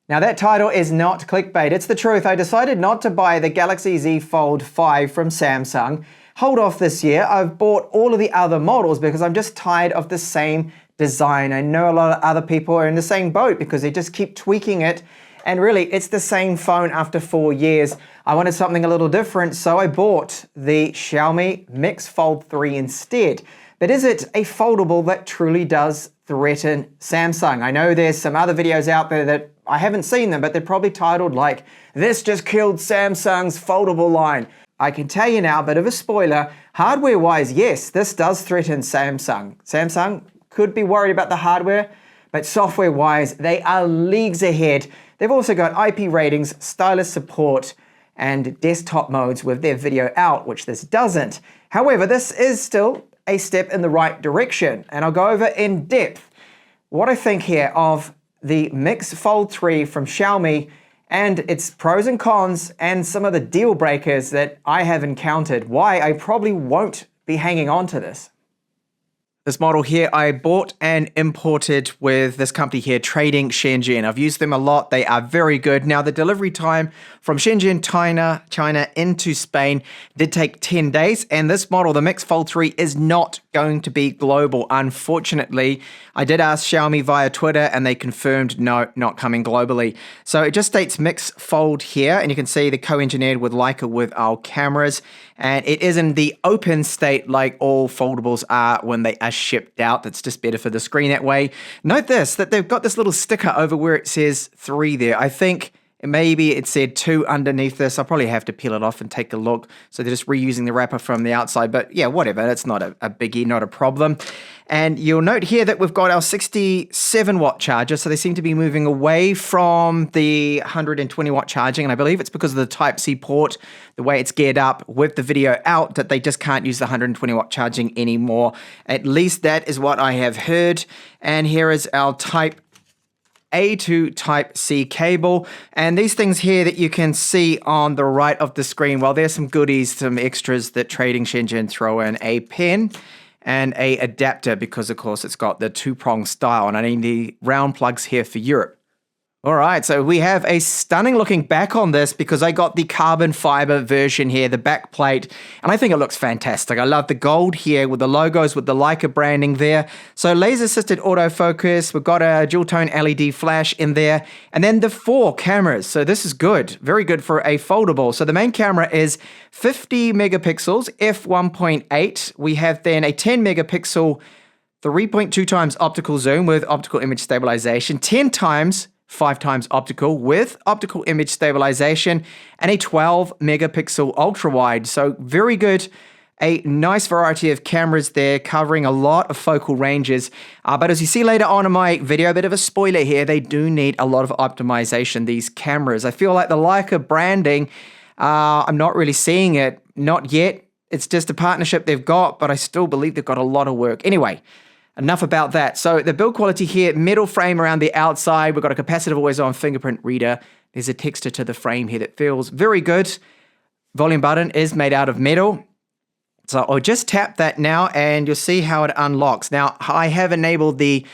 Now that title is not clickbait, it's the truth. I decided not to buy the Galaxy Z Fold 5 from Samsung. Hold off this year. I've bought all of the other models because I'm just tired of the same design. I know a lot of other people are in the same boat because they just keep tweaking it. And really, it's the same phone after 4 years. I wanted something a little different, so I bought the Xiaomi Mix Fold 3 instead. But is it a foldable that truly does threaten Samsung? I know there's some other videos out there that I haven't seen them, but they're probably titled like, "This just killed Samsung's foldable line." I can tell you now, a bit of a spoiler, hardware-wise, yes, this does threaten Samsung. Samsung could be worried about the hardware, but software-wise, they are leagues ahead. They've also got IP ratings, stylus support, and desktop modes with their video out, which this doesn't. However, this is still a step in the right direction, and I'll go over in depth what I think here of the Mix Fold 3 from Xiaomi and its pros and cons and some of the deal breakers that I have encountered, why I probably won't be hanging on to this. This model here I bought and imported with this company here, Trading Shenzhen. I've used them a lot. They are very good. Now, the delivery time from Shenzhen, China into Spain did take 10 days. And this model, the Mix Fold 3, is not going to be global, unfortunately. I did ask Xiaomi via Twitter and they confirmed no, not coming globally. So it just states Mix Fold here. And you can see the co-engineered with Leica with our cameras. And it is in the open state like all foldables are when they are shipped out. That's just better for the screen that way. Note this, that they've got this little sticker over where it says 3 there. I think maybe it said 2 underneath this. I'll probably have to peel it off and take a look. So they're just reusing the wrapper from the outside. But yeah, whatever. That's not a biggie, not a problem. And you'll note here that we've got our 67 watt charger. So they seem to be moving away from the 120 watt charging. And I believe it's because of the Type-C port, the way it's geared up with the video out, that they just can't use the 120 watt charging anymore. At least that is what I have heard. And here is our Type A to Type-C cable, and these things here that you can see on the right of the screen, well, there's some goodies, some extras that Trading Shenzhen throw in: a pen and a adapter, because of course it's got the 2-prong style, and I need the round plugs here for Europe. All right, so we have a stunning looking back on this because I got the carbon fiber version here, the back plate, and I think it looks fantastic. I love the gold here with the logos, with the Leica branding there. So laser assisted autofocus, we've got a dual tone LED flash in there, and then the 4 cameras. So this is good, very good for a foldable. So the main camera is 50 megapixels, f1.8. We have then a 10 megapixel 3.2 times optical zoom with optical image stabilization, 10 times 5 times optical with optical image stabilization, and a 12 megapixel ultra wide. So very good. A nice variety of cameras there covering a lot of focal ranges. But as you see later on in my video, a bit of a spoiler here, they do need a lot of optimization, these cameras. I feel like the Leica branding, I'm not really seeing it, not yet. It's just a partnership they've got, but I still believe they've got a lot of work. Anyway, enough about that. So the build quality here, metal frame around the outside. We've got a capacitive always-on fingerprint reader. There's a texture to the frame here that feels very good. Volume button is made out of metal. So I'll just tap that now and you'll see how it unlocks. Now, I have enabled the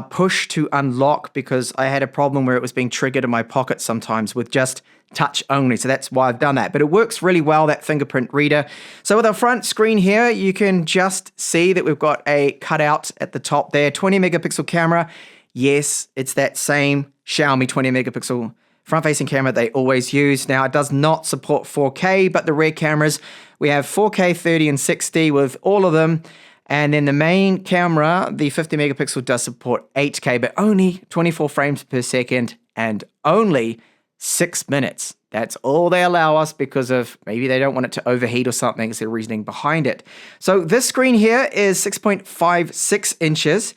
push to unlock because I had a problem where it was being triggered in my pocket sometimes with just touch only. So that's why I've done that. But it works really well, that fingerprint reader. So with our front screen here, you can just see that we've got a cutout at the top there. 20 megapixel camera. Yes, it's that same Xiaomi 20 megapixel front-facing camera they always use. Now, it does not support 4K, but the rear cameras, we have 4K, 30, and 60 with all of them. And then the main camera, the 50 megapixel, does support 8K, but only 24 frames per second and only 6 minutes. That's all they allow us because of maybe they don't want it to overheat or something. It's their reasoning behind it. So this screen here is 6.56 inches,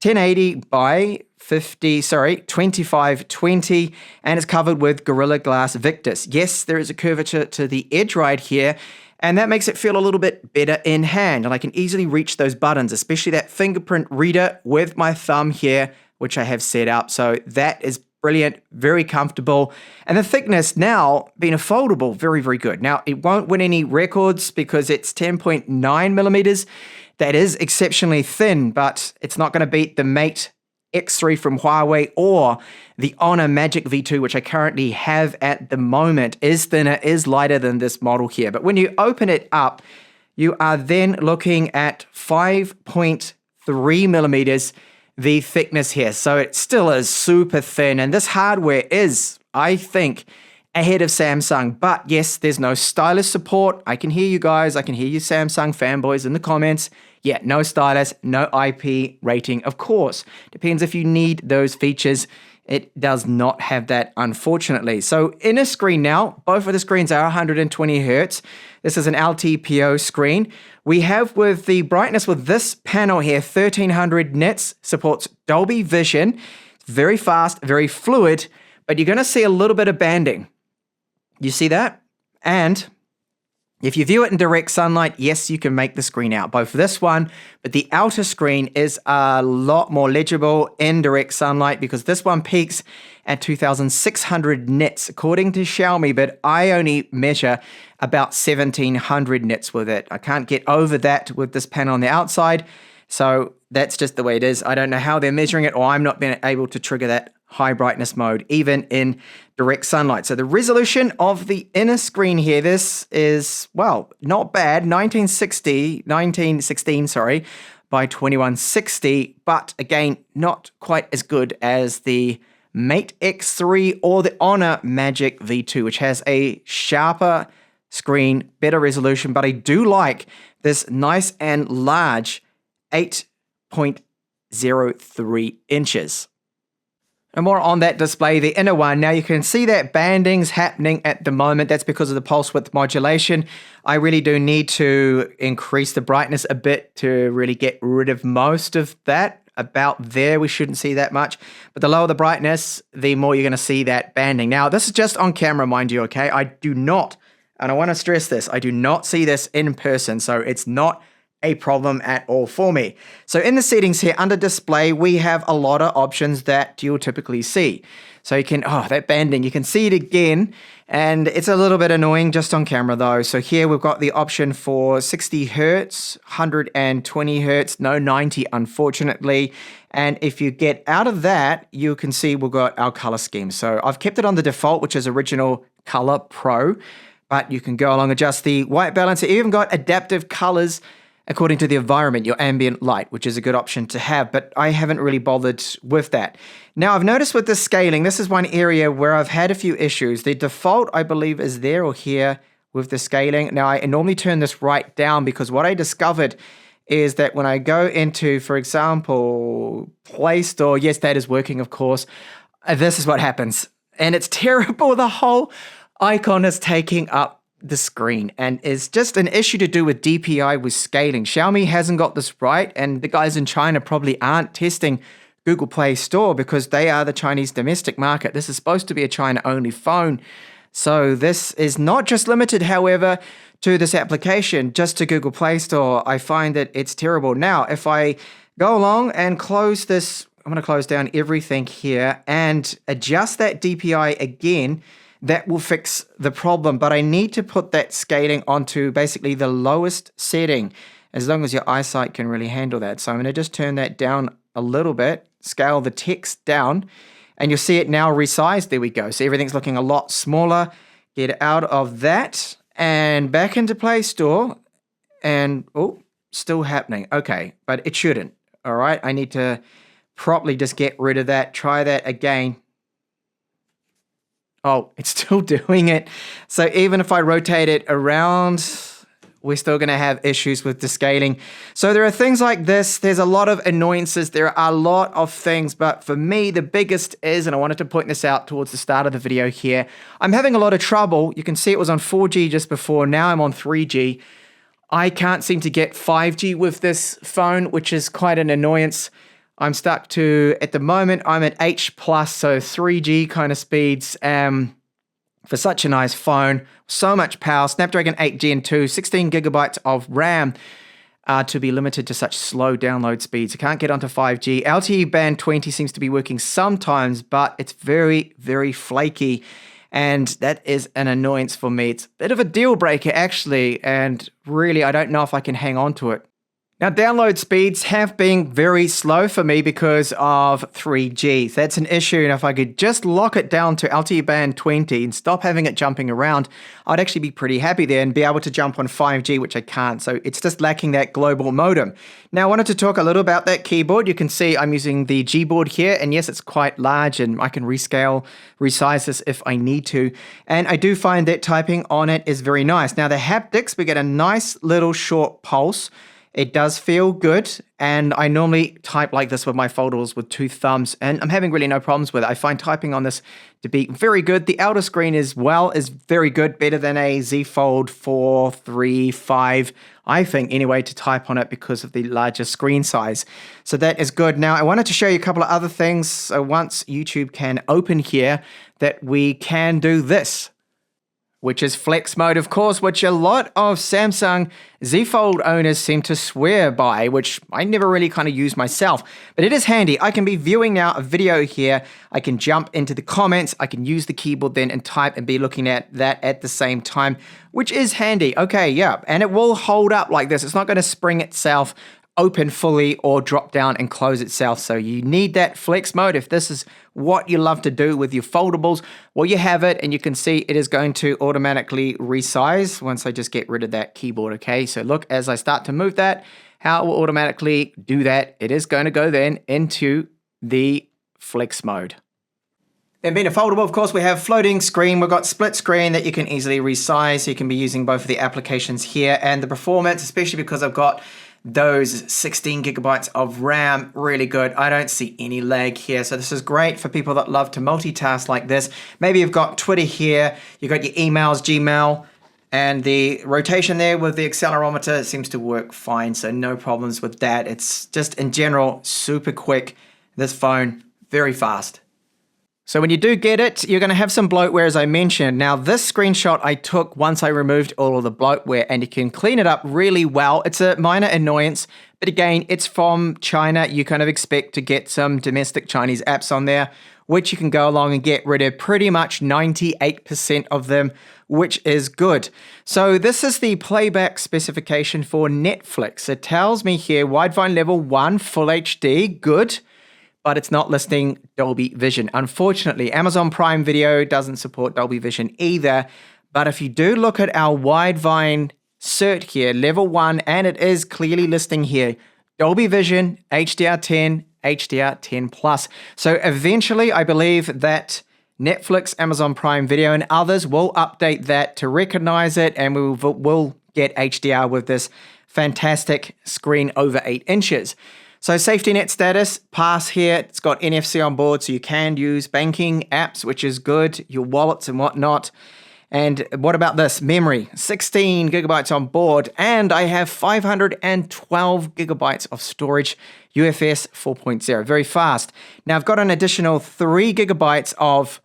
1080 by 2520, and it's covered with Gorilla Glass Victus. Yes, there is a curvature to the edge right here, and that makes it feel a little bit better in hand, and I can easily reach those buttons, especially that fingerprint reader with my thumb here, which I have set up. So that is brilliant, very comfortable. And the thickness now, being a foldable, very, very good. Now, it won't win any records because it's 10.9 millimeters. That is exceptionally thin, but it's not going to beat the Mate X3 from Huawei or the Honor Magic V2, which I currently have at the moment, is thinner, is lighter than this model here. But when you open it up, you are then looking at 5.3 millimeters, the thickness here. So it still is super thin. And this hardware is, I think, ahead of Samsung. But yes, there's no stylus support. I can hear you guys. I can hear you Samsung fanboys in the comments. Yeah, no stylus, no IP rating, of course. Depends if you need those features. It does not have that, unfortunately. So in a screen now, both of the screens are 120 Hertz. This is an LTPO screen. We have with the brightness with this panel here, 1300 nits, supports Dolby Vision. It's very fast, very fluid, but you're going to see a little bit of banding. You see that? And if you view it in direct sunlight, yes, you can make the screen out. Both this one, but the outer screen is a lot more legible in direct sunlight because this one peaks at 2600 nits according to Xiaomi, but I only measure about 1700 nits with it. I can't get over that with this panel on the outside, so that's just the way it is. I don't know how they're measuring it, or I'm not being able to trigger that high brightness mode, even in direct sunlight. So the resolution of the inner screen here, this is, well, not bad, 1916 by 2160, but again, not quite as good as the Mate X3 or the Honor Magic V2, which has a sharper screen, better resolution, but I do like this nice and large 8.03 inches. And more on that display, the inner one. Now you can see that banding's happening at the moment. That's because of the pulse width modulation. I really do need to increase the brightness a bit to really get rid of most of that. About there, we shouldn't see that much. But the lower the brightness, the more you're going to see that banding. Now, this is just on camera, mind you, okay? I do not, and I want to stress this, I do not see this in person, so it's not a problem at all for me. So in the settings here, under display, we have a lot of options that you'll typically see. So you can, that banding, you can see it again, and it's a little bit annoying just on camera though. So here we've got the option for 60 Hertz, 120 Hertz, no 90 unfortunately. And if you get out of that, you can see we've got our color scheme. So I've kept it on the default, which is original color pro, but you can go along, adjust the white balance. It even got adaptive colors according to the environment, your ambient light, which is a good option to have, but I haven't really bothered with that. Now, I've noticed with the scaling, this is one area where I've had a few issues. The default, I believe, is there or here with the scaling. Now, I normally turn this right down because what I discovered is that when I go into, for example, Play Store, yes, that is working, of course, this is what happens. And it's terrible. The whole icon is taking up the screen, and it's just an issue to do with DPI with scaling. Xiaomi hasn't got this right, and the guys in China probably aren't testing Google Play Store because they are the Chinese domestic market. This is supposed to be a China-only phone. So this is not just limited, however, to this application, just to Google Play Store. I find that it's terrible. Now, if I go along and close this, I'm going to close down everything here and adjust that DPI again, that will fix the problem, but I need to put that scaling onto basically the lowest setting as long as your eyesight can really handle that. So I'm going to just turn that down a little bit, scale the text down, and you'll see it now resized. There we go. So everything's looking a lot smaller. Get out of that and back into Play Store, and still happening. Okay, but it shouldn't. All right, I need to properly just get rid of that. Try that again. Oh, it's still doing it. So even if I rotate it around, we're still going to have issues with the scaling. So there are things like this. There's a lot of annoyances. There are a lot of things. But for me, the biggest is, and I wanted to point this out towards the start of the video here, I'm having a lot of trouble. You can see it was on 4G just before. Now I'm on 3G. I can't seem to get 5G with this phone, which is quite an annoyance. I'm stuck to, at the moment, I'm at H+, so 3G kind of speeds for such a nice phone. So much power, Snapdragon 8 Gen 2, 16 gigabytes of RAM to be limited to such slow download speeds. I can't get onto 5G. LTE band 20 seems to be working sometimes, but it's very, very flaky. And that is an annoyance for me. It's a bit of a deal breaker, actually. And really, I don't know if I can hang on to it. Now, download speeds have been very slow for me because of 3G. That's an issue, and if I could just lock it down to LTE band 20 and stop having it jumping around, I'd actually be pretty happy there and be able to jump on 5G, which I can't. So it's just lacking that global modem. Now, I wanted to talk a little about that keyboard. You can see I'm using the G board here, and yes, it's quite large, and I can rescale, resize this if I need to. And I do find that typing on it is very nice. Now, the haptics, we get a nice little short pulse. It does feel good, and I normally type like this with my foldables with 2 thumbs, and I'm having really no problems with it. I find typing on this to be very good. The outer screen as well is very good, better than a Z Fold 4, 3, 5, I think anyway, to type on it because of the larger screen size. So that is good. Now, I wanted to show you a couple of other things. So once YouTube can open here, that we can do this, which is flex mode, of course, which a lot of Samsung Z Fold owners seem to swear by, which I never really kind of use myself. But it is handy. I can be viewing now a video here. I can jump into the comments. I can use the keyboard then and type and be looking at that at the same time, which is handy. Okay, yeah, and it will hold up like this. It's not going to spring itself open fully or drop down and close itself. So you need that flex mode. If this is what you love to do with your foldables, well, you have it, and you can see it is going to automatically resize once I just get rid of that keyboard. Okay, so look, as I start to move that, how it will automatically do that. It is going to go then into the flex mode. Then being a foldable, of course, we have floating screen. We've got split screen that you can easily resize. So you can be using both of the applications here, and the performance, especially because I've got those 16 gigabytes of RAM, really good. I don't see any lag here. So this is great for people that love to multitask like this. Maybe you've got Twitter here, you've got your emails, Gmail, and the rotation there with the accelerometer seems to work fine. So no problems with that. It's just in general, super quick. This phone, very fast. So when you do get it, you're going to have some bloatware, as I mentioned. Now, this screenshot I took once I removed all of the bloatware, and you can clean it up really well. It's a minor annoyance, but again, it's from China. You kind of expect to get some domestic Chinese apps on there, which you can go along and get rid of pretty much 98% of them, which is good. So this is the playback specification for Netflix. It tells me here, Widevine level 1, full HD, good. But it's not listing Dolby Vision. Unfortunately, Amazon Prime Video doesn't support Dolby Vision either. But if you do look at our Widevine cert here, level 1, and it is clearly listing here, Dolby Vision, HDR10, HDR10+. So eventually, I believe that Netflix, Amazon Prime Video, and others will update that to recognize it, and we will get HDR with this fantastic screen over 8 inches. So SafetyNet status, pass here. It's got NFC on board, so you can use banking apps, which is good, your wallets and whatnot. And what about this? Memory, 16 gigabytes on board, and I have 512 gigabytes of storage, UFS 4.0, very fast. Now I've got an additional 3 gigabytes of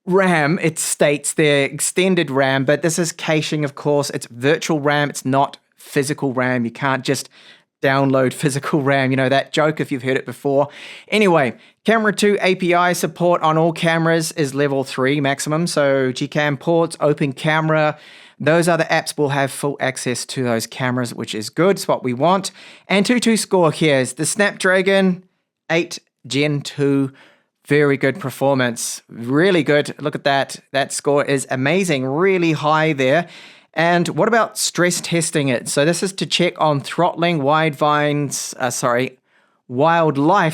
RAM. It states there extended RAM, but this is caching, of course. It's virtual RAM, it's not physical RAM. You can't just download physical RAM, you know that joke if you've heard it before. Anyway, Camera 2 API support on all cameras is level 3 maximum, so Gcam ports, open camera, those other apps will have full access to those cameras, which is good, it's what we want. Antutu score here is the Snapdragon 8 Gen 2, very good performance, really good. Look at that, that score is amazing, really high there. And what about stress testing it? So this is to check on throttling, wildlife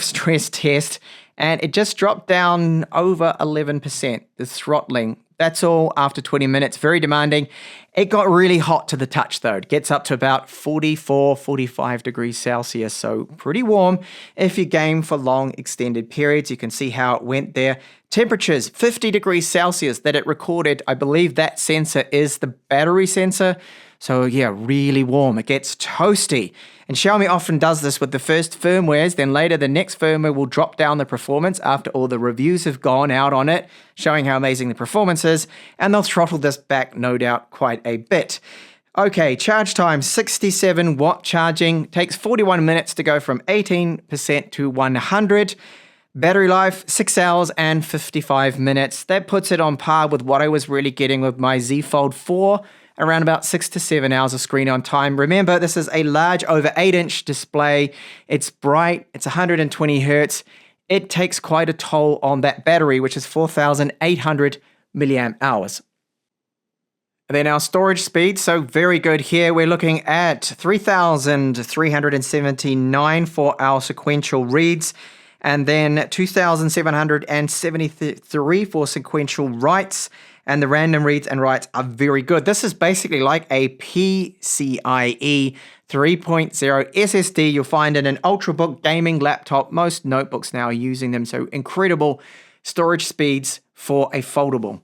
stress test, and it just dropped down over 11%, the throttling. That's all after 20 minutes, very demanding. It got really hot to the touch though. It gets up to about 44, 45 degrees Celsius, so pretty warm if you game for long extended periods. You can see how it went there. Temperatures, 50 degrees Celsius that it recorded. I believe that sensor is the battery sensor. So yeah, really warm. It gets toasty. And Xiaomi often does this with the first firmwares, then later the next firmware will drop down the performance after all the reviews have gone out on it, showing how amazing the performance is, and they'll throttle this back, no doubt, quite a bit. Okay, charge time, 67 watt charging, takes 41 minutes to go from 18% to 100. Battery life, 6 hours and 55 minutes. That puts it on par with what I was really getting with my Z Fold 4 around about 6 to 7 hours of screen on time. Remember, this is a large over 8-inch display. It's bright, it's 120 hertz. It takes quite a toll on that battery, which is 4,800 milliamp hours. Then our storage speed, so very good here. We're looking at 3,379 for our sequential reads, and then 2,773 for sequential writes, and the random reads and writes are very good. This is basically like a PCIe 3.0 SSD you'll find in an Ultrabook gaming laptop. Most notebooks now are using them, so incredible storage speeds for a foldable.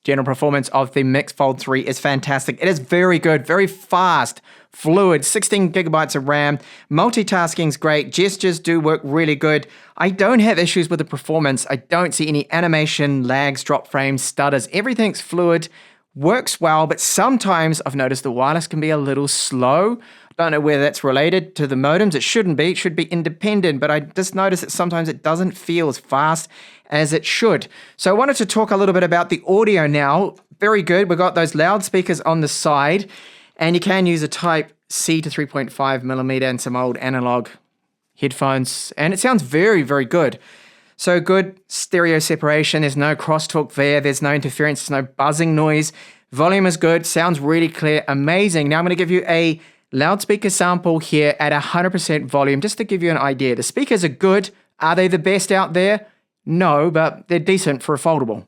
General performance of the Mix Fold 3 is fantastic. It is very good, very fast, fluid, 16 gigabytes of RAM. Multitasking is great. Gestures do work really good. I don't have issues with the performance. I don't see any animation, lags, drop frames, stutters. Everything's fluid, works well, but sometimes I've noticed the wireless can be a little slow. I don't know whether that's related to the modems. It shouldn't be. It should be independent, but I just noticed that sometimes it doesn't feel as fast as it should. So I wanted to talk a little bit about the audio now. Very good. We've got those loudspeakers on the side, and you can use a Type-C to 3.5 millimeter and some old analog headphones, and it sounds very, very good. So good stereo separation. There's no crosstalk there. There's no interference. There's no buzzing noise. Volume is good. Sounds really clear. Amazing. Now I'm going to give you a loudspeaker sample here at 100% volume, just to give you an idea. The speakers are good. Are they the best out there? No, but they're decent for a foldable.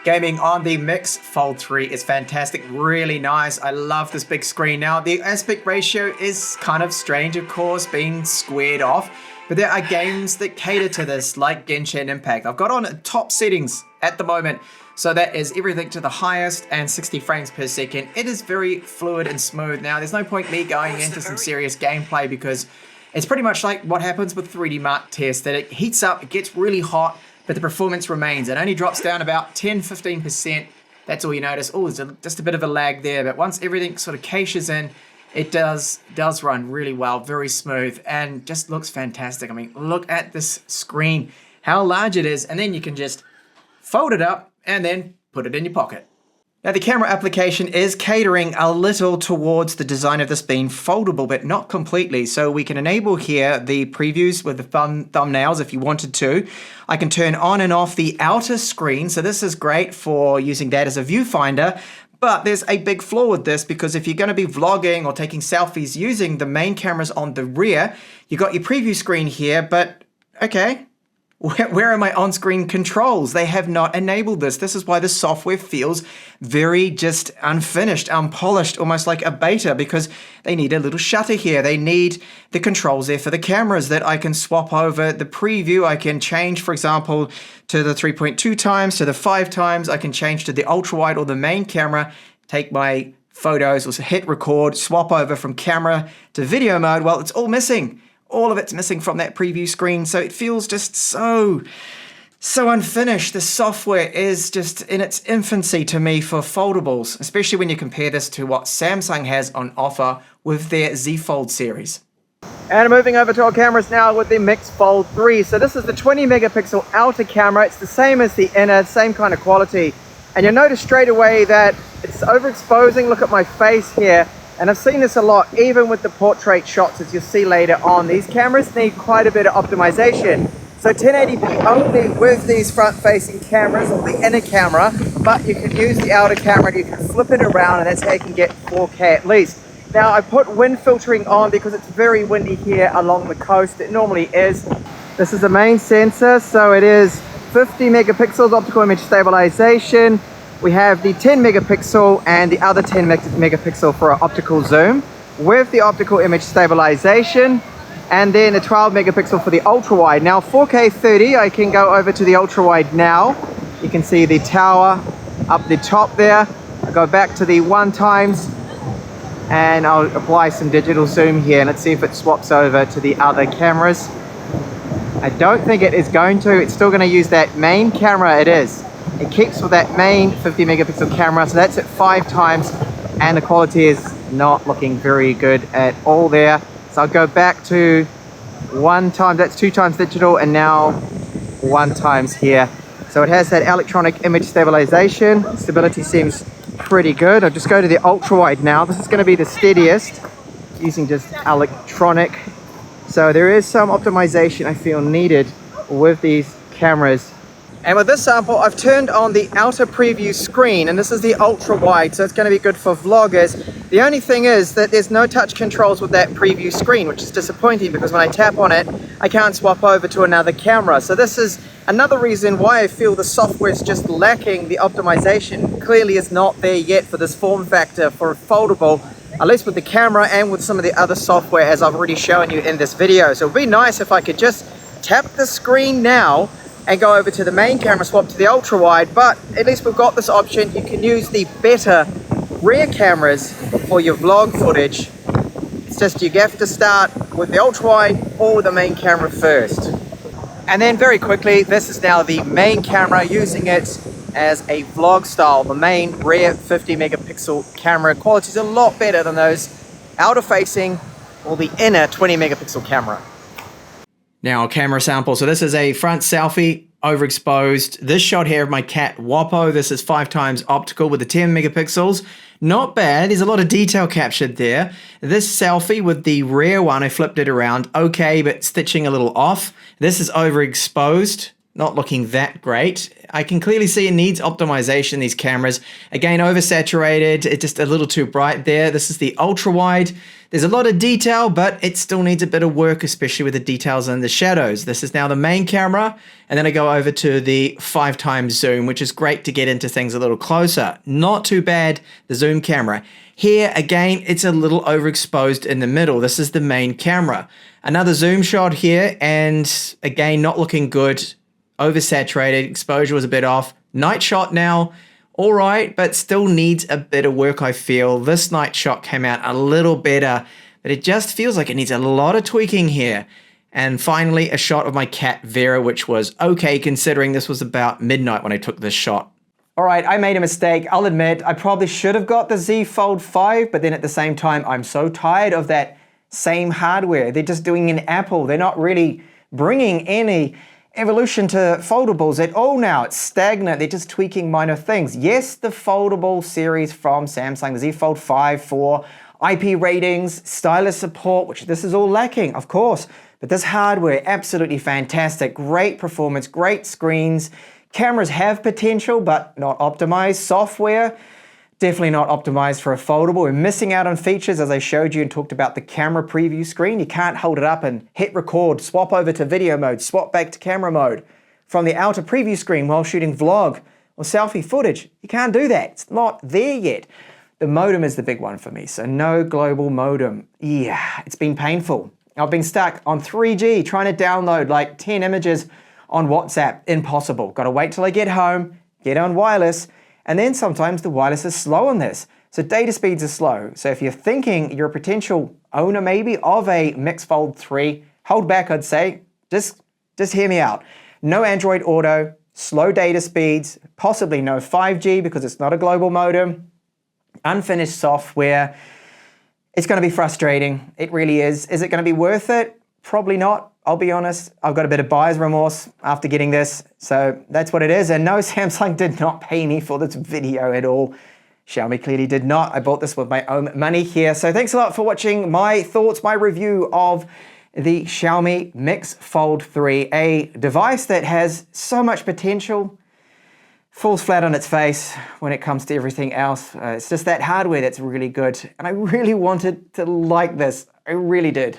Gaming on the Mix Fold 3 is fantastic, really nice. I love this big screen. Now, the aspect ratio is kind of strange, of course, being squared off, but there are games that cater to this, like Genshin Impact. I've got on top settings at the moment, so that is everything to the highest and 60 frames per second. It is very fluid and smooth. Now, there's no point me going into some serious gameplay because it's pretty much like what happens with 3D Mark Test, that it heats up, it gets really hot, but the performance remains. It only drops down about 10-15%. That's all you notice. Oh, there's just a bit of a lag there, but once everything sort of caches in, it does run really well, very smooth, and just looks fantastic. I mean, look at this screen, how large it is, and then you can just fold it up and then put it in your pocket. Now, the camera application is catering a little towards the design of this being foldable, but not completely. So we can enable here the previews with the thumbnails if you wanted to. I can turn on and off the outer screen. So this is great for using that as a viewfinder. But there's a big flaw with this, because if you're going to be vlogging or taking selfies using the main cameras on the rear, you got your preview screen here, but okay. Where are my on-screen controls? They have not enabled this. This is why the software feels very just unfinished, unpolished, almost like a beta, because they need a little shutter here. They need the controls there for the cameras that I can swap over the preview. I can change, for example, to the 3.2 times, to the 5 times. I can change to the ultra wide or the main camera, take my photos, or hit record, swap over from camera to video mode. Well, it's all missing. All of it's missing from that preview screen, so it feels just so unfinished. The software is just in its infancy to me for foldables, especially when you compare this to what Samsung has on offer with their Z Fold series. And moving over to our cameras now with the Mix Fold 3. So this is the 20 megapixel outer camera. It's the same as the inner, same kind of quality. And you'll notice straight away that it's overexposing. Look at my face here. And I've seen this a lot, even with the portrait shots, as you'll see later on. These cameras need quite a bit of optimization. So 1080p only with these front-facing cameras, or the inner camera, but you can use the outer camera and you can flip it around, and that's how you can get 4K at least. Now, I put wind filtering on because it's very windy here along the coast. It normally is. This is the main sensor, so it is 50 megapixels optical image stabilization. We have the 10 megapixel and the other 10 megapixel for our optical zoom with the optical image stabilization, and then the 12 megapixel for the ultra wide. Now 4K 30, I can go over to the ultra wide now. You can see the tower up the top there. I'll go back to the 1 times and I'll apply some digital zoom here. Let's see if it swaps over to the other cameras. I don't think it is going to. It's still going to use that main camera. It is. It keeps with that main 50 megapixel camera, so that's at 5 times, and the quality is not looking very good at all there. So I'll go back to 1 time, that's 2 times digital, and now 1x here. So it has that electronic image stabilization. Stability seems pretty good. I'll just go to the ultra wide now. This is going to be the steadiest using just electronic. So there is some optimization I feel needed with these cameras. And with this sample, I've turned on the outer preview screen, and this is the ultra wide, so it's going to be good for vloggers. The only thing is that there's no touch controls with that preview screen, which is disappointing because when I tap on it, I can't swap over to another camera. So this is another reason why I feel the software is just lacking the optimization. Clearly is not there yet for this form factor for a foldable, at least with the camera and with some of the other software as I've already shown you in this video. So it would be nice if I could just tap the screen now and go over to the main camera, swap to the ultra wide, but at least we've got this option. You can use the better rear cameras for your vlog footage. It's just you have to start with the ultra wide or the main camera first. And then very quickly, this is now the main camera, using it as a vlog style. The main rear 50 megapixel camera quality is a lot better than those outer facing or the inner 20 megapixel camera. Now, a camera sample. So this is a front selfie, overexposed. This shot here of my cat Wappo. This is 5x optical with the 10 megapixels. Not bad. There's a lot of detail captured there. This selfie with the rear one, I flipped it around. Okay, but stitching a little off. This is overexposed. Not looking that great. I can clearly see it needs optimization, these cameras. Again, oversaturated, it's just a little too bright there. This is the ultra wide. There's a lot of detail, but it still needs a bit of work, especially with the details in the shadows. This is now the main camera, and then I go over to the 5x zoom, which is great to get into things a little closer. Not too bad, the zoom camera. Here, again, it's a little overexposed in the middle. This is the main camera. Another zoom shot here, and again, not looking good. Oversaturated, exposure was a bit off. Night shot now, all right, but still needs a bit of work, I feel. This night shot came out a little better, but it just feels like it needs a lot of tweaking here. And finally, a shot of my cat Vera, which was okay considering this was about midnight when I took this shot. All right, I made a mistake. I'll admit, I probably should have got the Z Fold 5, but then at the same time, I'm so tired of that same hardware. They're just doing an Apple. They're not really bringing any evolution to foldables at all now. It's stagnant. They're just tweaking minor things. Yes, the foldable series from Samsung, the Z Fold 5 for IP ratings, stylus support, which this is all lacking, of course. But this hardware, absolutely fantastic. Great performance, great screens. Cameras have potential, but not optimized. Software, definitely not optimized for a foldable. We're missing out on features, as I showed you and talked about the camera preview screen. You can't hold it up and hit record, swap over to video mode, swap back to camera mode from the outer preview screen while shooting vlog or selfie footage. You can't do that. It's not there yet. The modem is the big one for me, so no global modem. Yeah, it's been painful. I've been stuck on 3G trying to download like 10 images on WhatsApp. Impossible. Got to wait till I get home, get on wireless, and then sometimes the wireless is slow on this. So data speeds are slow. So if you're thinking you're a potential owner maybe of a Mix Fold 3, hold back, I'd say. Just hear me out. No Android Auto, slow data speeds, possibly no 5G because it's not a global modem, unfinished software. It's going to be frustrating. It really is. Is it going to be worth it? Probably not. I'll be honest. I've got a bit of buyer's remorse after getting this. So that's what it is. And no, Samsung did not pay me for this video at all. Xiaomi clearly did not. I bought this with my own money here. So thanks a lot for watching my thoughts, my review of the Xiaomi Mix Fold 3, a device that has so much potential, falls flat on its face when it comes to everything else. It's just that hardware that's really good. And I really wanted to like this. I really did.